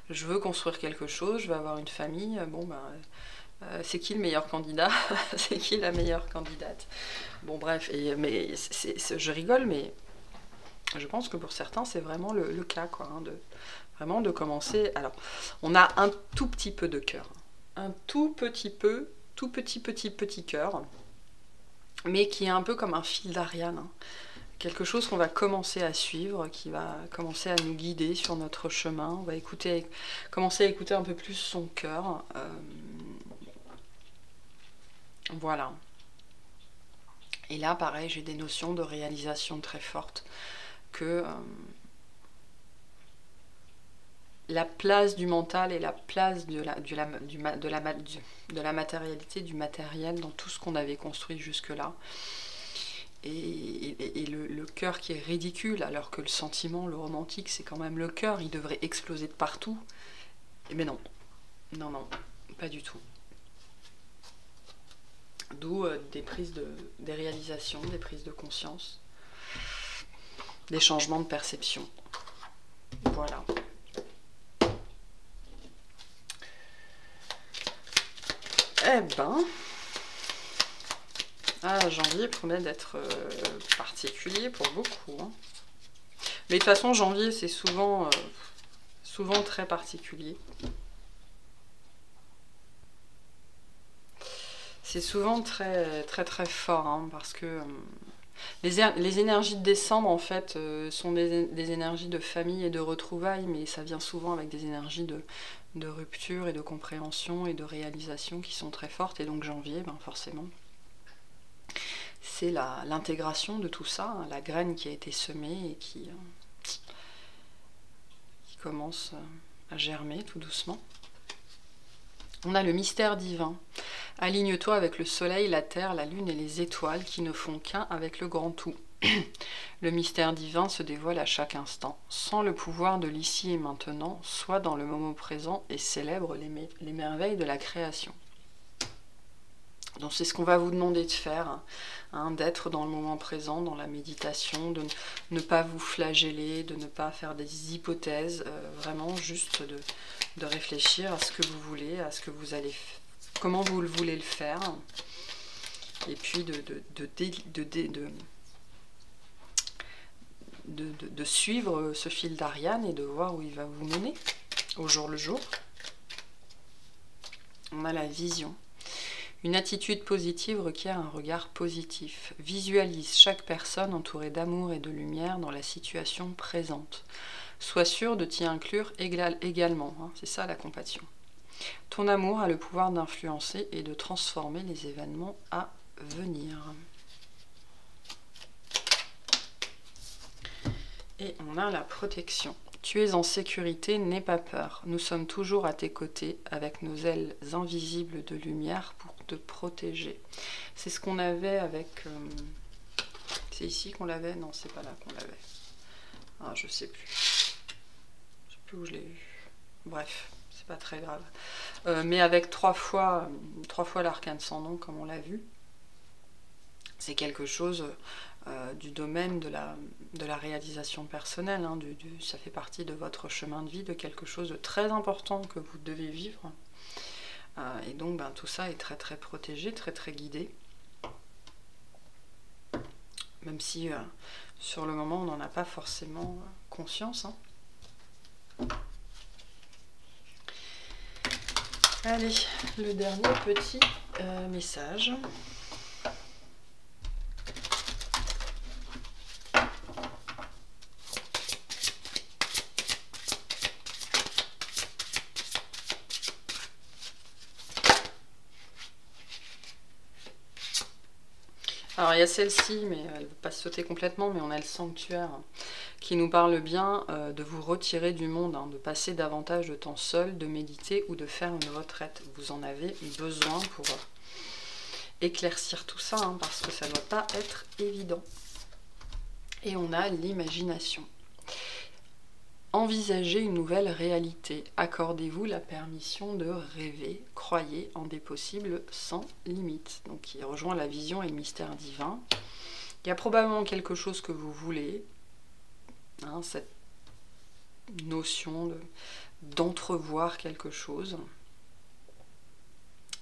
Je veux construire quelque chose, je veux avoir une famille, bon c'est qui le meilleur candidat? C'est qui la meilleure candidate? Bon bref, mais je rigole, mais je pense que pour certains c'est vraiment le cas, quoi, hein, vraiment de commencer. Alors, on a un tout petit peu de cœur, un tout petit cœur, mais qui est un peu comme un fil d'Ariane, hein. Quelque chose qu'on va commencer à suivre, qui va commencer à nous guider sur notre chemin. On va commencer à écouter un peu plus son cœur. Voilà. Et là, pareil, j'ai des notions de réalisation très fortes, que la place du mental et la place de la matérialité, du matériel, dans tout ce qu'on avait construit jusque-là. Et le cœur qui est ridicule, alors que le sentiment, le romantique, c'est quand même le cœur, il devrait exploser de partout. Mais non, non, pas du tout. D'où des réalisations, des prises de conscience, des changements de perception. Voilà. Eh ben, janvier promet d'être particulier pour beaucoup, hein. Mais de toute façon, janvier, c'est souvent très particulier. C'est souvent très fort, hein, parce que les énergies de décembre, en fait, sont des énergies de famille et de retrouvailles, mais ça vient souvent avec des énergies de rupture et de compréhension et de réalisation qui sont très fortes. Et donc janvier, forcément, c'est l'intégration de tout ça, hein, la graine qui a été semée et qui commence à germer tout doucement. On a le mystère divin. Aligne-toi avec le soleil, la terre, la lune et les étoiles qui ne font qu'un avec le grand tout. Le mystère divin se dévoile à chaque instant. Sans le pouvoir de l'ici et maintenant, sois dans le moment présent et célèbre les merveilles de la création. Donc c'est ce qu'on va vous demander de faire, hein, d'être dans le moment présent, dans la méditation, de ne pas vous flageller, de ne pas faire des hypothèses, vraiment juste de réfléchir à ce que vous voulez, à ce que vous allez, comment vous voulez le faire, et puis de suivre ce fil d'Ariane et de voir où il va vous mener au jour le jour. On a la vision. Une attitude positive requiert un regard positif. Visualise chaque personne entourée d'amour et de lumière dans la situation présente. Sois sûr de t'y inclure également. Hein, c'est ça la compassion. Ton amour a le pouvoir d'influencer et de transformer les événements à venir. Et on a la protection. Tu es en sécurité, n'aie pas peur. Nous sommes toujours à tes côtés avec nos ailes invisibles de lumière pour te protéger. C'est ce qu'on avait avec... c'est ici qu'on l'avait? Non, c'est pas là qu'on l'avait. Ah, je sais plus. Je sais plus où je l'ai eu. Bref, c'est pas très grave. Mais avec trois fois l'arcane sans nom, comme on l'a vu, c'est quelque chose... du domaine de la réalisation personnelle, hein, ça fait partie de votre chemin de vie, de quelque chose de très important que vous devez vivre. Et donc tout ça est très très protégé, très très guidé. Même si sur le moment on n'en a pas forcément conscience. Hein. Allez, le dernier petit message. Alors il y a celle-ci, mais elle ne veut pas se sauter complètement, mais on a le sanctuaire qui nous parle bien de vous retirer du monde, hein, de passer davantage de temps seul, de méditer ou de faire une retraite. Vous en avez besoin pour éclaircir tout ça, hein, parce que ça ne doit pas être évident. Et on a l'imagination. Envisagez une nouvelle réalité. Accordez-vous la permission de rêver. Croyez en des possibles sans limite. Donc il rejoint la vision et le mystère divin. Il y a probablement quelque chose que vous voulez. Hein, cette notion d'entrevoir quelque chose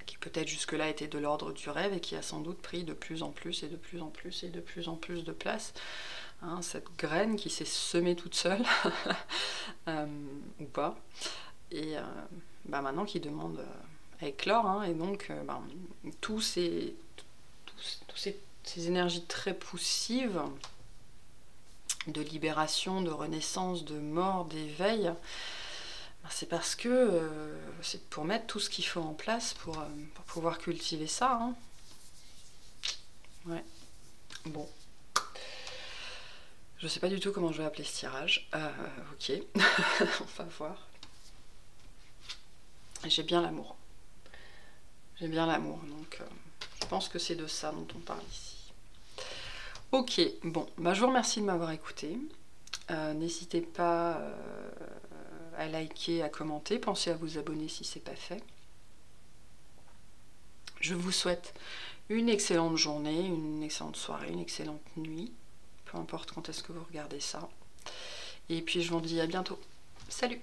qui peut-être jusque-là était de l'ordre du rêve et qui a sans doute pris de plus en plus et de plus en plus et de plus en plus de place. Hein, cette graine qui s'est semée toute seule, ou pas, et maintenant qui demande à éclore, hein, et donc tous ces énergies très poussives de libération, de renaissance, de mort, d'éveil, c'est parce que c'est pour mettre tout ce qu'il faut en place pour pouvoir cultiver ça. Hein. Ouais. Bon. Je sais pas du tout comment je vais appeler ce tirage. Ok, on va voir. J'ai bien l'amour. J'ai bien l'amour, donc je pense que c'est de ça dont on parle ici. Ok, bon, je vous remercie de m'avoir écouté. N'hésitez pas à liker, à commenter. Pensez à vous abonner si ce n'est pas fait. Je vous souhaite une excellente journée, une excellente soirée, une excellente nuit. Peu importe quand est-ce que vous regardez ça. Et puis je vous dis à bientôt. Salut!